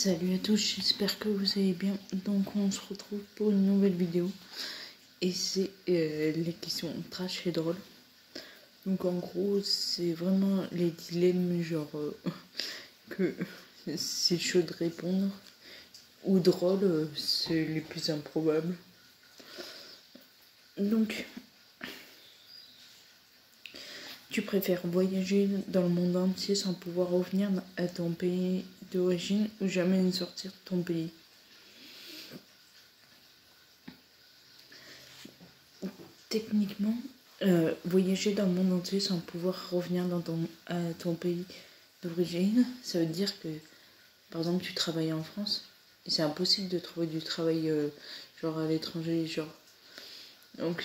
Salut à tous, j'espère que vous allez bien. Donc on se retrouve pour une nouvelle vidéo. Et c'est les questions trash et drôles. Donc en gros, c'est vraiment les dilemmes genre que c'est chaud de répondre. Ou drôle, c'est les plus improbables. Donc, tu préfères voyager dans le monde entier sans pouvoir revenir à ton pays d'origine ou jamais ne sortir de ton pays? Techniquement, voyager dans le monde entier sans pouvoir revenir à ton pays d'origine, ça veut dire que, par exemple, tu travailles en France, et c'est impossible de trouver du travail genre à l'étranger, genre. Donc,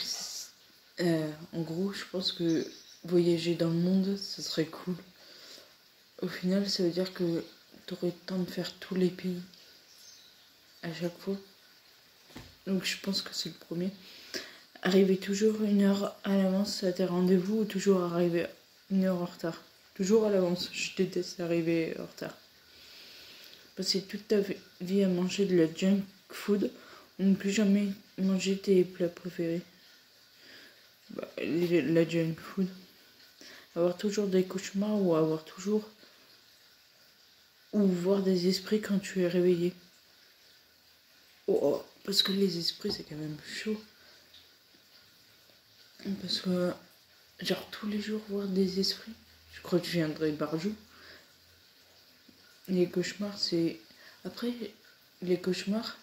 en gros, je pense que voyager dans le monde, ça serait cool. Au final, ça veut dire que tu aurais le temps de faire tous les pays à chaque fois. Donc, je pense que c'est le premier. Arriver toujours 1 heure à l'avance à tes rendez-vous ou toujours arriver 1 heure en retard? Toujours à l'avance, je déteste arriver en retard. Passer toute ta vie à manger de la junk food ou ne plus jamais manger tes plats préférés? La junk food. Avoir toujours des cauchemars ou avoir toujours... ou voir des esprits quand tu es réveillé? Oh, parce que les esprits c'est quand même chaud. Parce que, genre, tous les jours voir des esprits, je crois que je viendrais barjou. Les cauchemars, c'est... Après, les cauchemars,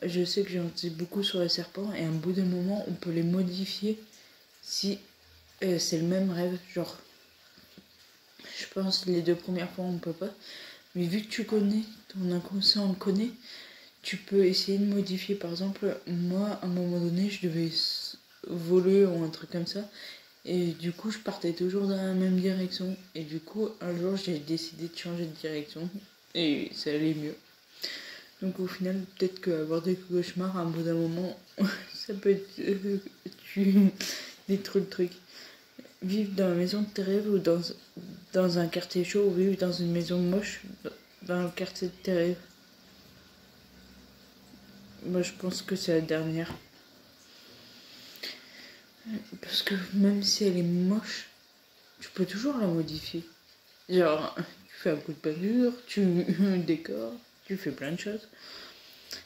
je sais que j'en sais beaucoup sur les serpents, et à un bout d'un moment, on peut les modifier si c'est le même rêve. Genre, je pense que les 2 premières fois, on peut pas. Mais vu que tu connais, ton inconscient le connaît, tu peux essayer de modifier. Par exemple, moi, à un moment donné, je devais voler ou un truc comme ça. Et du coup, je partais toujours dans la même direction. Et du coup, un jour, j'ai décidé de changer de direction. Et ça allait mieux. Donc au final, peut-être qu'avoir des cauchemars, à un bout d'un moment, ça peut être... tu détruis le truc. Vivre dans la maison de tes rêves ou dans un quartier chaud, ou vivre dans une maison moche dans le quartier de tes rêves? Moi, je pense que c'est la dernière. Parce que même si elle est moche, tu peux toujours la modifier. Genre, tu fais un coup de peinture, tu décores, tu fais plein de choses.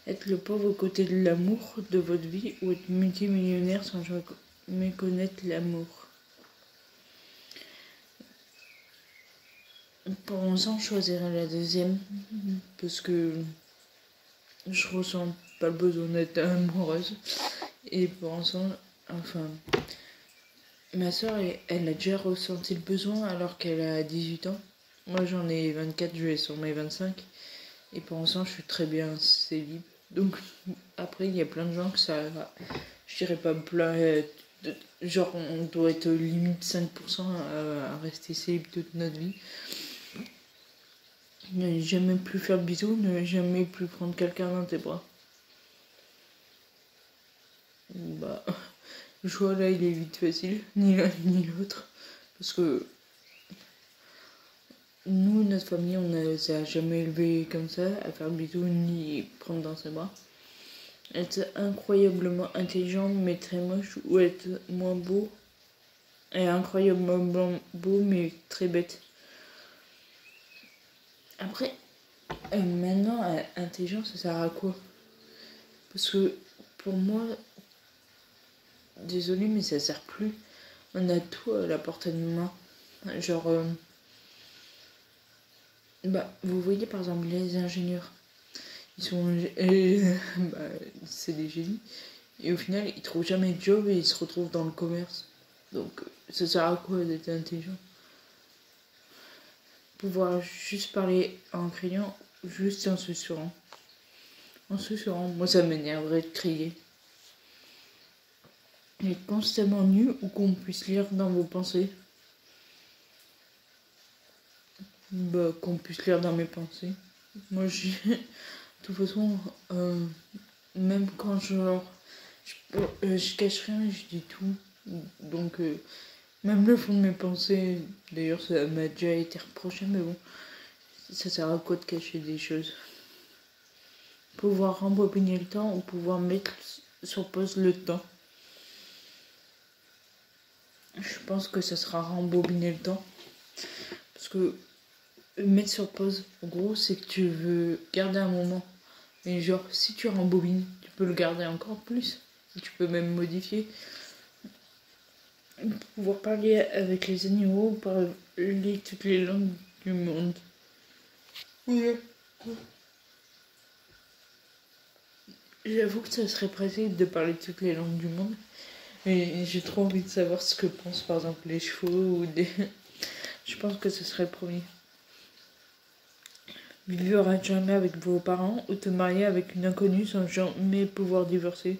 Être le pauvre côté de l'amour de votre vie ou être multimillionnaire sans jamais connaître l'amour? Pour l'instant, je choisirais la deuxième parce que je ressens pas le besoin d'être amoureuse. Et pour l'instant, enfin, ma soeur, elle a déjà ressenti le besoin alors qu'elle a 18 ans. Moi, j'en ai 24, je vais sur mes 25. Et pour l'instant, je suis très bien célib. Donc, après, il y a plein de gens que ça... Je dirais pas plein... genre, on doit être limite 5% à rester célib toute notre vie. Ne jamais plus faire de bisous, ne jamais plus prendre quelqu'un dans tes bras. Bah, le choix là, il est vite facile. Ni l'un ni l'autre. Parce que... nous, notre famille, ça a jamais élevé comme ça, à faire bisous ni prendre dans ses bras. Être incroyablement intelligent mais très moche ou être moins beau et incroyablement beau mais très bête? Après, maintenant, intelligent, ça sert à quoi? Parce que pour moi, désolé, mais ça sert plus. On a tout à la portée de main. Genre, vous voyez par exemple les ingénieurs. Ils sont... c'est des génies. Et au final, ils trouvent jamais de job et ils se retrouvent dans le commerce. Donc, ça sert à quoi d'être intelligent? Pouvoir juste parler en criant, juste en susurrant. En susurrant, moi ça m'énerverait de crier. Être constamment nu ou qu'on puisse lire dans vos pensées? Qu'on puisse lire dans mes pensées. Moi, de toute façon, même quand je cache rien, je dis tout. Donc, même le fond de mes pensées, d'ailleurs, ça m'a déjà été reproché, mais bon, ça sert à quoi de cacher des choses? pouvoir rembobiner le temps ou pouvoir mettre sur pause le temps. Je pense que ça sera rembobiner le temps. Parce que mettre sur pause, en gros, c'est que tu veux garder un moment. Mais genre, si tu rembobines, tu peux le garder encore plus. Tu peux même modifier. Pouvoir parler avec les animaux, parler toutes les langues du monde. Oui. J'avoue que ça serait pratique de parler toutes les langues du monde. Mais j'ai trop envie de savoir ce que pensent par exemple les chevaux ou des... Je pense que ce serait le premier. Vivre à jamais avec vos parents ou te marier avec une inconnue sans jamais pouvoir divorcer.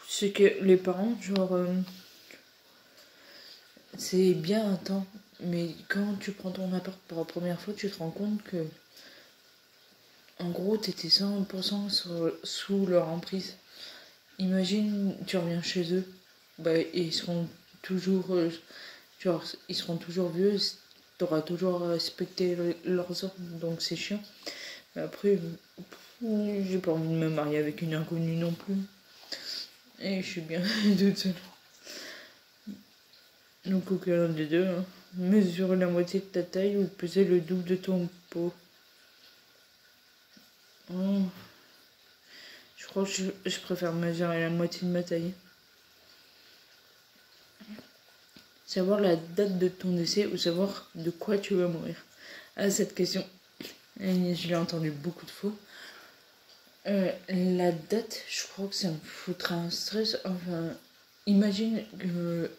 C'est que les parents, genre... c'est bien un temps. Mais quand tu prends ton appart pour la première fois, tu te rends compte que... En gros, t'étais 100% sous leur emprise. Imagine, tu reviens chez eux. Bah, ils seront toujours... genre, ils seront toujours vieux. T'auras toujours respecté leurs ordres. Donc c'est chiant. Mais après, j'ai pas envie de me marier avec une inconnue non plus. Et je suis bien toute seule. Donc aucun des deux. Hein. Mesurer la moitié de ta taille ou peser le double de ton poids. Oh. Je crois que je préfère mesurer la moitié de ma taille. Savoir la date de ton décès ou savoir de quoi tu vas mourir. Ah, cette question, je l'ai entendue beaucoup de fois. La date, je crois que ça me foutra un stress. Enfin, imagine que...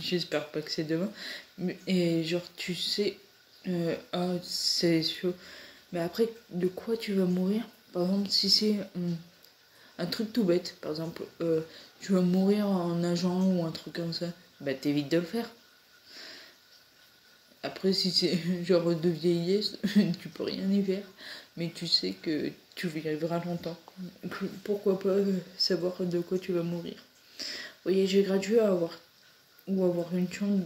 J'espère pas que c'est demain. Et genre, tu sais... c'est sûr. Mais après, de quoi tu vas mourir? Par exemple, si c'est un truc tout bête. Par exemple, tu vas mourir en nageant ou un truc comme ça. Bah, t'évites de le faire. Après, si c'est genre de vieillesse, tu peux rien y faire. Mais tu sais que tu vivras longtemps. Pourquoi pas savoir de quoi tu vas mourir. Voyager gratuit ou avoir une chambre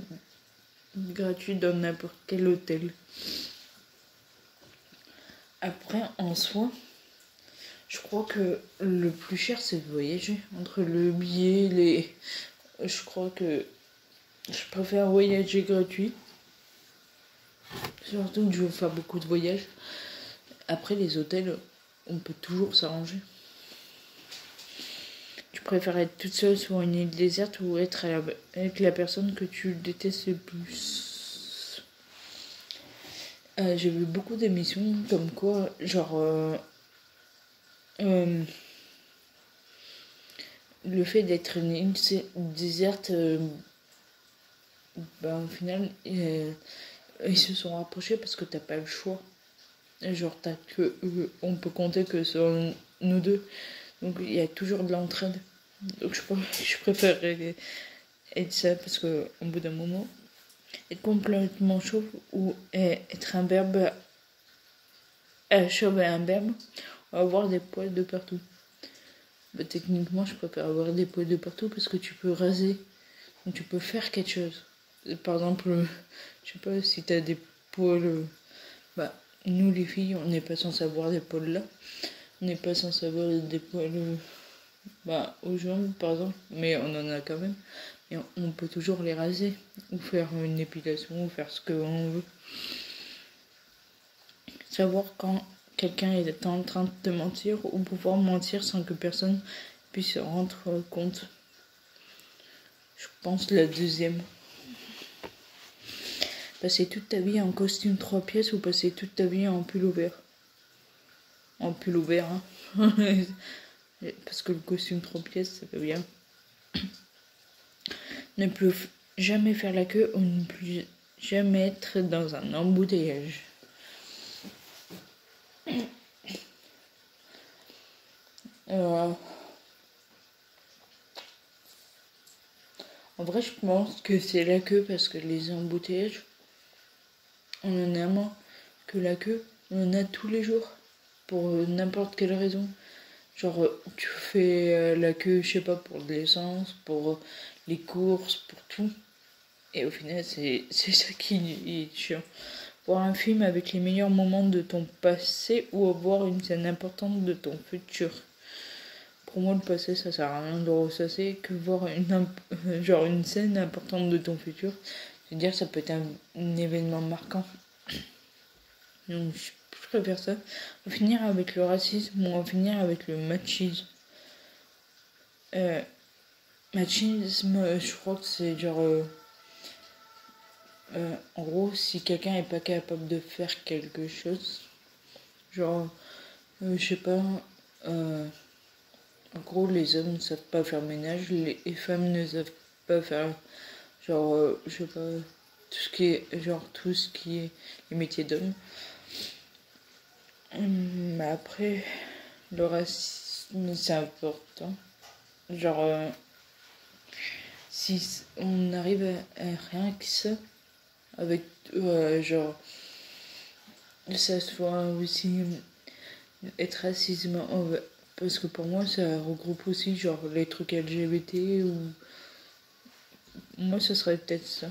gratuite dans n'importe quel hôtel. Après, en soi, je crois que le plus cher, c'est de voyager. Entre le billet, je crois que je préfère voyager gratuit. Surtout que je veux faire beaucoup de voyages. Après, les hôtels, on peut toujours s'arranger. Tu préfères être toute seule sur une île déserte ou être avec la personne que tu détestes le plus? J'ai vu beaucoup d'émissions comme quoi, genre, le fait d'être une île déserte, au final, ils se sont rapprochés parce que t'as pas le choix. Genre, on peut compter que sur nous deux. Donc, il y a toujours de l'entraide. Donc, je préférerais être ça parce qu'au bout d'un moment, être complètement chauve ou être imberbe, chauve et imberbe, ou avoir des poils de partout. Bah, techniquement, je préfère avoir des poils de partout parce que tu peux raser. Donc, tu peux faire quelque chose. Par exemple, je sais pas si t'as des poils. Bah, nous les filles, on n'est pas censé avoir des poils là. On n'est pas censé avoir des poils aux jambes par exemple, mais on en a quand même. Et on peut toujours les raser, ou faire une épilation, ou faire ce qu'on veut. Savoir quand quelqu'un est en train de te mentir, ou pouvoir mentir sans que personne puisse se rendre compte. Je pense la deuxième. Passer toute ta vie en costume 3 pièces ou passer toute ta vie en pull ouvert. En pull ouvert, hein. Parce que le costume 3 pièces, ça fait bien. Ne plus jamais faire la queue ou ne plus jamais être dans un embouteillage. En vrai, je pense que c'est la queue parce que les embouteillages, on en a moins que la queue. On en a tous les jours pour n'importe quelle raison. Genre, tu fais la queue, je sais pas, pour de l'essence, pour les courses, pour tout. Et au final, c'est ça qui est chiant. Voir un film avec les meilleurs moments de ton passé ou voir une scène importante de ton futur. Pour moi, le passé, ça sert à rien de ressasser que voir une scène importante de ton futur. Je veux dire, ça peut être un événement marquant. Donc, je préfère ça. On va finir avec le racisme ou on va finir avec le machisme. Machisme, je crois que c'est genre... en gros, si quelqu'un est pas capable de faire quelque chose, genre, je sais pas, en gros, les hommes ne savent pas faire ménage, les femmes ne savent pas faire, genre, je sais pas, tout ce qui est les métiers d'hommes. Mais après, le racisme, c'est important. Genre, si on arrive à rien que ça, avec, genre, ça soit aussi être racisme, parce que pour moi, ça regroupe aussi, genre, les trucs LGBT ou... Moi, ce serait peut-être ça.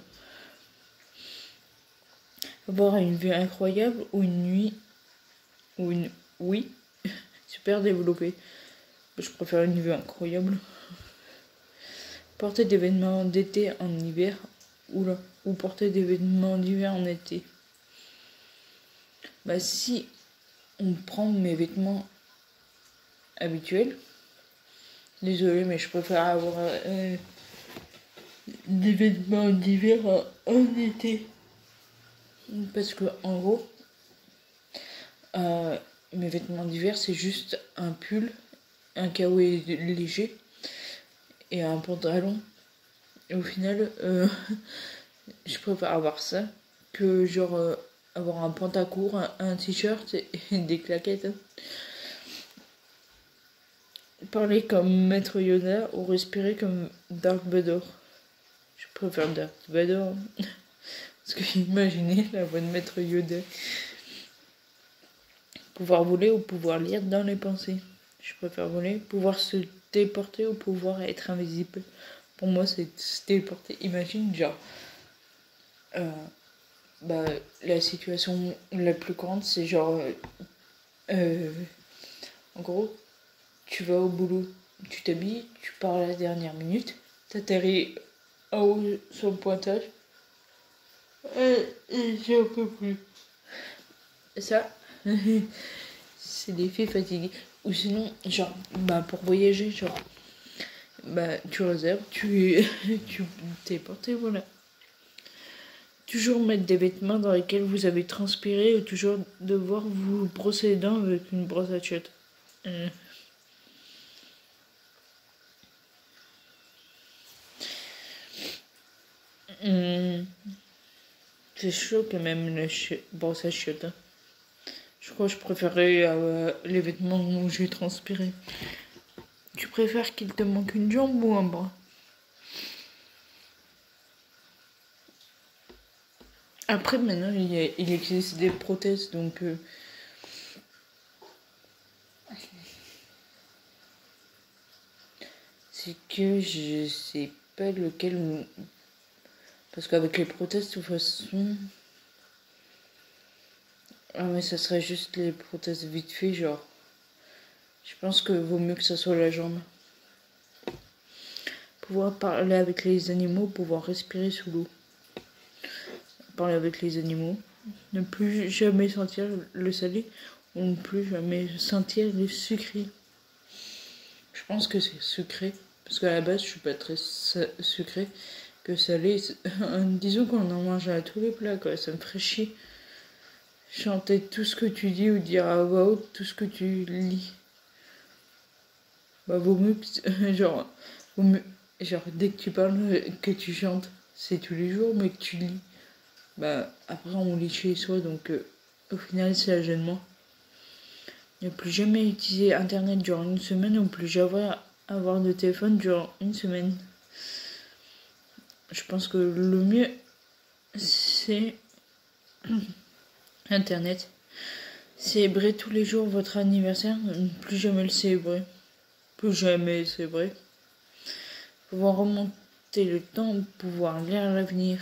Avoir une vue incroyable ou une nuit ou une oui super développée. Je préfère une vue incroyable. Porter des vêtements d'été en hiver ou porter des vêtements d'hiver en été. Bah si on prend mes vêtements habituels, désolé mais je préfère avoir des vêtements d'hiver en été. Parce que en gros, mes vêtements d'hiver c'est juste un pull, un kawaii léger et un pantalon. Et au final, je préfère avoir ça que genre avoir un pantacourt, un t-shirt et des claquettes. Parler comme Maître Yoda ou respirer comme Dark Vador. Je préfère Dark Vador. Parce que imaginez la voix de Maître Yoda. Pouvoir voler ou pouvoir lire dans les pensées. Je préfère voler. Pouvoir se téléporter ou pouvoir être invisible. Pour moi, c'est se téléporter. Imagine, genre, la situation la plus grande, c'est genre, en gros, tu vas au boulot, tu t'habilles, tu pars à la dernière minute, t'atterris en haut sur le pointage, et j'en peux plus. Ça, c'est l'effet fatigué. Ou sinon, genre, pour voyager, genre, tu réserves, tu t'es porté, voilà. Toujours mettre des vêtements dans lesquels vous avez transpiré ou toujours devoir vous brosser les dents avec une brosse à chiottes. C'est chaud quand même la brosse à chiottes. Hein. Je crois que je préférais les vêtements où j'ai transpiré. Tu préfères qu'il te manque une jambe ou un bras? Après, maintenant, il existe des prothèses, donc... c'est que je sais pas lequel... Parce qu'avec les prothèses, de toute façon... Ah mais ça serait juste les prothèses vite fait, genre... Je pense que vaut mieux que ça soit la jambe. Pouvoir parler avec les animaux, pouvoir respirer sous l'eau. Parler avec les animaux. Ne plus jamais sentir le salé ou ne plus jamais sentir le sucré. Je pense que c'est sucré. Parce qu'à la base, je suis pas très sucré que salé. Disons qu'on en mange à tous les plats, quoi. Ça me ferait chier. Chanter tout ce que tu dis ou dire à voix haute tout ce que tu lis. Vaut mieux que, genre, dès que tu parles, que tu chantes, c'est tous les jours, mais que tu lis. Après, on lit chez soi, donc au final, c'est la gêne-moi. Ne plus jamais utiliser Internet durant une semaine ou plus jamais avoir de téléphone durant une semaine. Je pense que le mieux, c'est Internet. Célébrer tous les jours votre anniversaire, ne plus jamais le célébrer. Plus jamais célébrer. Pouvoir remonter le temps, pouvoir lire l'avenir.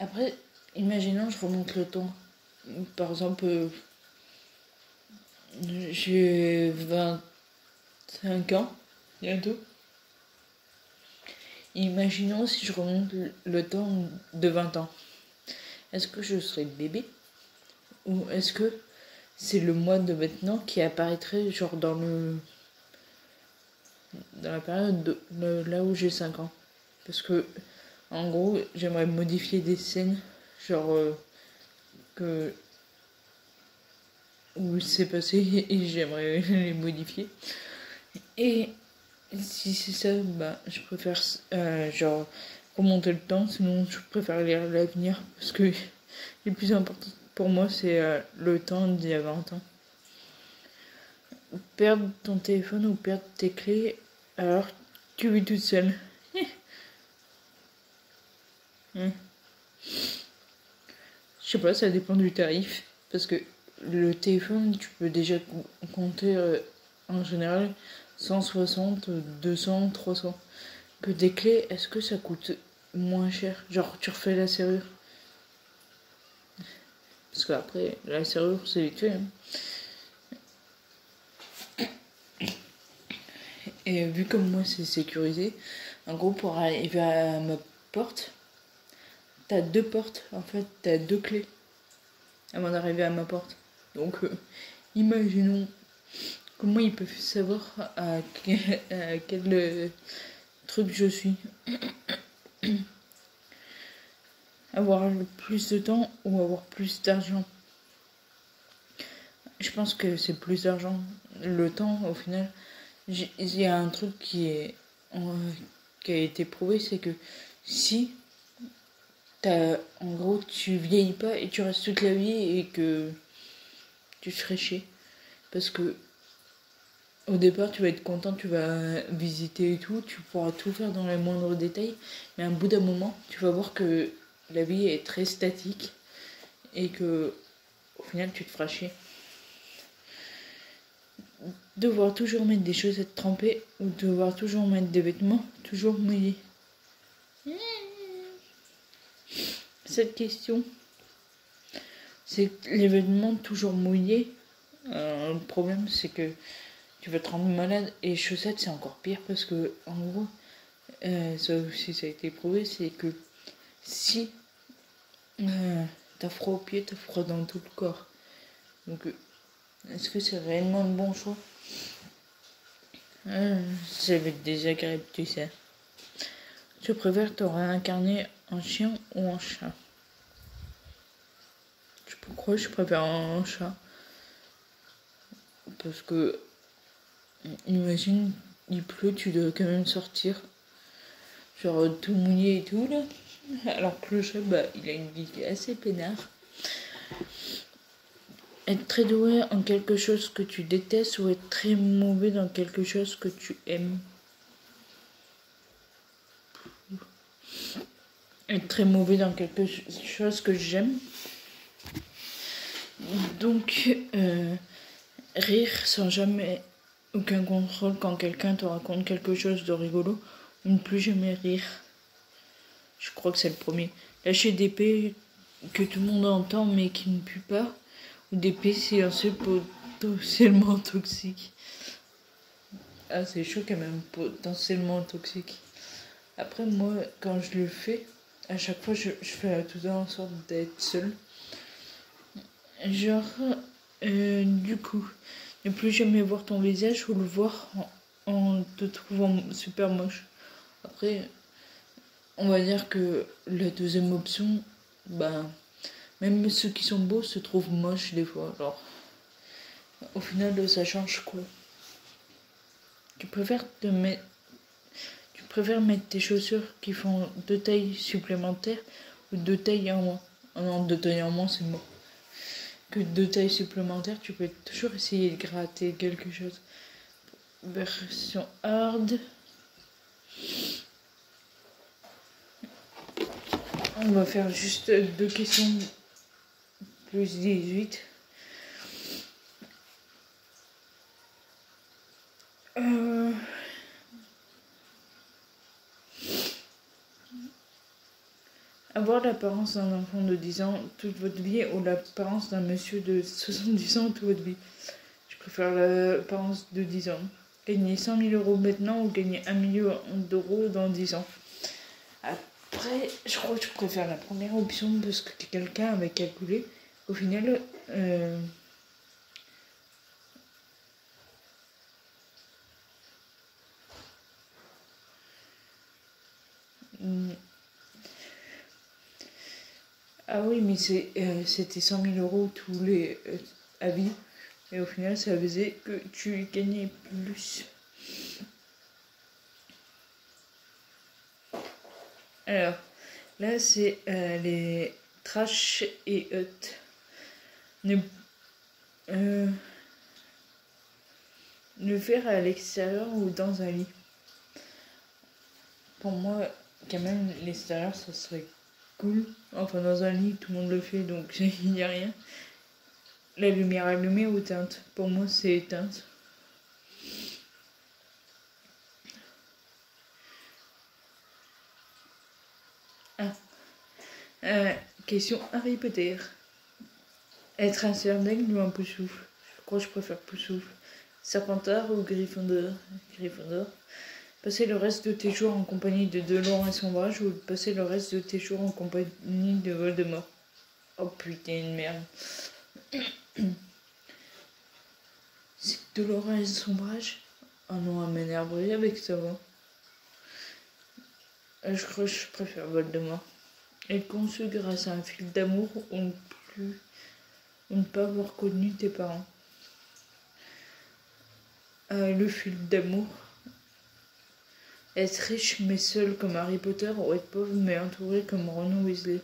Après, imaginons, je remonte le temps. Par exemple, j'ai 25 ans, bientôt. Imaginons si je remonte le temps de 20 ans. Est-ce que je serai bébé? Ou est-ce que c'est le moi de maintenant qui apparaîtrait genre dans la période là où j'ai 5 ans? Parce que, en gros, j'aimerais modifier des scènes, genre, que, où c'est passé et j'aimerais les modifier. Et si c'est ça, bah, je préfère, genre, remonter le temps, sinon je préfère lire l'avenir, parce que le plus important pour moi, c'est le temps d'il y a 20 ans. Perdre ton téléphone ou perdre tes clés alors tu vis toute seule. Je sais pas, ça dépend du tarif. Parce que le téléphone, tu peux déjà compter en général 160, 200, 300. Que des clés, est-ce que ça coûte moins cher? Genre, tu refais la serrure. Parce qu'après, la serrure, c'est vite fait. Et vu comme moi, c'est sécurisé, en gros, pour arriver à ma porte, t'as 2 portes. En fait, t'as 2 clés avant d'arriver à ma porte. Donc, imaginons comment ils peuvent savoir à quel truc je suis. Avoir le plus de temps ou avoir plus d'argent. Je pense que c'est plus d'argent. Le temps, au final, il y a un truc qui a été prouvé, c'est que si en gros, tu vieillis pas et tu restes toute la vie et que tu te ferais chier. Parce que au départ, tu vas être content, tu vas visiter et tout, tu pourras tout faire dans les moindres détails. Mais à un bout d'un moment, tu vas voir que la vie est très statique et que au final, tu te feras chier. Devoir toujours mettre des chaussettes trempées ou devoir toujours mettre des vêtements toujours mouillés. Cette question, c'est les vêtements toujours mouillés. Le problème, c'est que tu vas te rendre malade. Et chaussettes, c'est encore pire parce que, en gros, ça aussi, ça a été prouvé, c'est que si t'as froid aux pieds, t'as froid dans tout le corps. Donc, est-ce que c'est réellement le bon choix? Ça va être désagréable, tu sais. Tu préfères te réincarner en chien ou en chat? Pourquoi je préfère un chat? Parce que, imagine, il pleut, tu dois quand même sortir. Genre tout mouillé et tout là. Alors que le chat, bah, il a une vie assez peinard. Être très doué en quelque chose que tu détestes ou être très mauvais dans quelque chose que tu aimes? Être très mauvais dans quelque chose que j'aime. Donc, rire sans jamais aucun contrôle quand quelqu'un te raconte quelque chose de rigolo. Ou ne plus jamais rire. Je crois que c'est le premier. Lâcher des P que tout le monde entend mais qui ne puent pas. Ou des P silencieux potentiellement toxiques. Ah, c'est chaud quand même, potentiellement toxique. Après, moi, quand je le fais, à chaque fois, je fais tout en sorte d'être seule. Genre, du coup, ne plus jamais voir ton visage ou le voir en te trouvant super moche. Après, on va dire que la deuxième option, bah, même ceux qui sont beaux se trouvent moches des fois. Alors, au final, ça change quoi? Tu préfères mettre tes chaussures qui font 2 tailles supplémentaires ou 2 tailles en moins? Oh non, 2 tailles en moins, c'est mort. Que 2 tailles supplémentaires, tu peux toujours essayer de gratter quelque chose. Version hard. On va faire juste 2 questions plus 18. avoir l'apparence d'un enfant de 10 ans toute votre vie ou l'apparence d'un monsieur de 70 ans toute votre vie? Je préfère l'apparence de 10 ans. Gagner 100 000 euros maintenant ou gagner 1 million d'euros dans 10 ans. Après, je crois que je préfère la première option parce que quelqu'un avait calculé. Au final, ah oui, mais c'était 100 000 euros tous les avis. Et au final, ça faisait que tu gagnais plus. Alors, là, c'est les trash et le faire à l'extérieur ou dans un lit. Pour moi, quand même, l'extérieur, ça serait cool. Enfin, dans un lit, tout le monde le fait, donc il n'y a rien. La lumière allumée ou éteinte? Pour moi, c'est éteinte. Question Harry Potter. Être un Serdaigle ou un Poufsouffle? Je crois que je préfère Poufsouffle. Serpentard ou Gryffondor? Gryffondor. Passer le reste de tes jours en compagnie de Delors et Sombrage ou passer le reste de tes jours en compagnie de Voldemort? Oh putain de merde. C'est Delors et Sombrage? Oh non, elle m'énerverait avec ça va. Je crois que je préfère Voldemort. Être conçu grâce à un fil d'amour ou ne pas avoir connu tes parents. Le fil d'amour. Être riche mais seul comme Harry Potter ou être pauvre mais entouré comme Ron Weasley?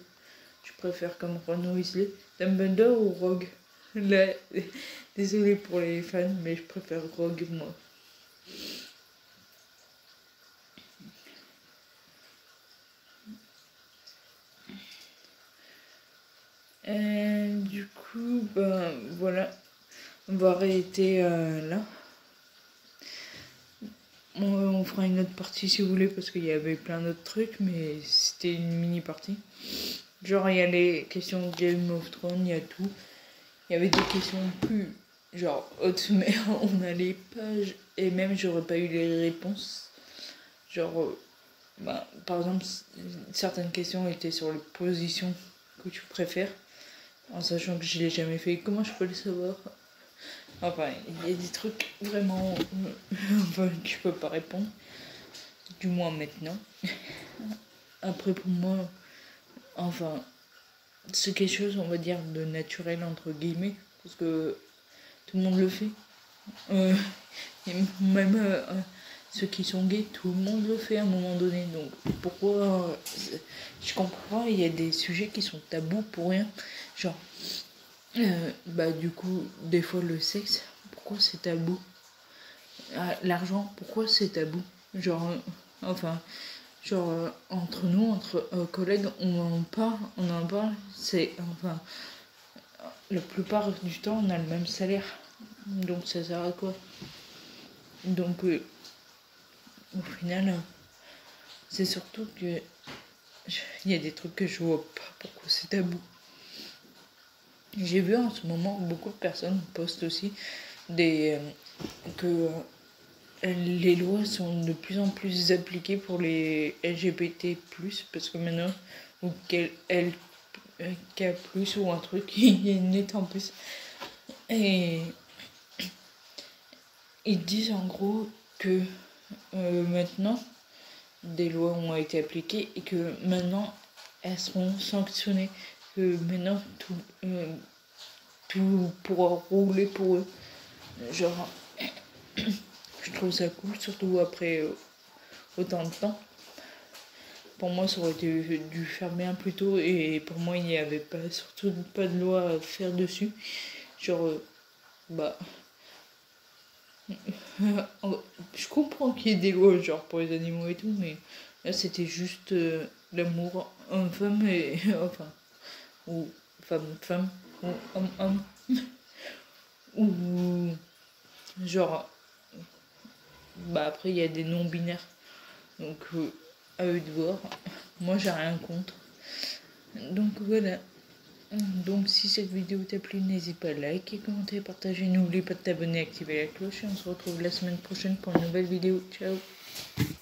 Je préfère comme Ron Weasley. Dumbledore ou Rogue? Là, désolé pour les fans, mais je préfère Rogue moi. Du coup, ben voilà, on va arrêter là. On fera une autre partie si vous voulez parce qu'il y avait plein d'autres trucs, mais c'était une mini partie. Genre il y a les questions Game of Thrones, il y a tout. Il y avait des questions plus genre hautes, mais on n'allait pas et même j'aurais pas eu les réponses. Genre, par exemple, certaines questions étaient sur les positions que tu préfères, en sachant que je l'ai jamais fait. Comment je peux le savoir? Enfin, il y a des trucs vraiment enfin, que je peux pas répondre. Du moins maintenant. Après, pour moi, enfin, c'est quelque chose, on va dire, de naturel, entre guillemets, parce que tout le monde le fait. Et même ceux qui sont gays, tout le monde le fait à un moment donné. Donc, pourquoi je comprends pas, il y a des sujets qui sont tabous pour rien. Genre, du coup, des fois, le sexe, pourquoi c'est tabou? L'argent, pourquoi c'est tabou? Genre, entre nous, entre collègues, on en parle, c'est, enfin, la plupart du temps, on a le même salaire. Donc, ça sert à quoi? Donc, au final, c'est surtout que il y a des trucs que je vois pas pourquoi c'est tabou. J'ai vu en ce moment beaucoup de personnes postent aussi que les lois sont de plus en plus appliquées pour les LGBT+, parce que maintenant, ou LK+, ou un truc, il y a une lettre en plus. Et ils disent en gros que maintenant, des lois ont été appliquées et que maintenant, elles seront sanctionnées. Que maintenant, tout pourra rouler pour eux. Genre, je trouve ça cool, surtout après autant de temps. Pour moi, ça aurait été dû faire bien plus tôt et pour moi, il n'y avait pas, surtout pas de loi à faire dessus. Genre, je comprends qu'il y ait des lois genre pour les animaux et tout, mais là, c'était juste l'amour homme-femme et enfin, ou femme-femme, ou homme-homme, ou genre, après, il y a des non-binaires. Donc, à eux de voir. Moi, j'ai rien contre. Donc voilà. Donc si cette vidéo t'a plu, n'hésite pas à liker, commenter, partager. N'oublie pas de t'abonner et activer la cloche. Et on se retrouve la semaine prochaine pour une nouvelle vidéo. Ciao.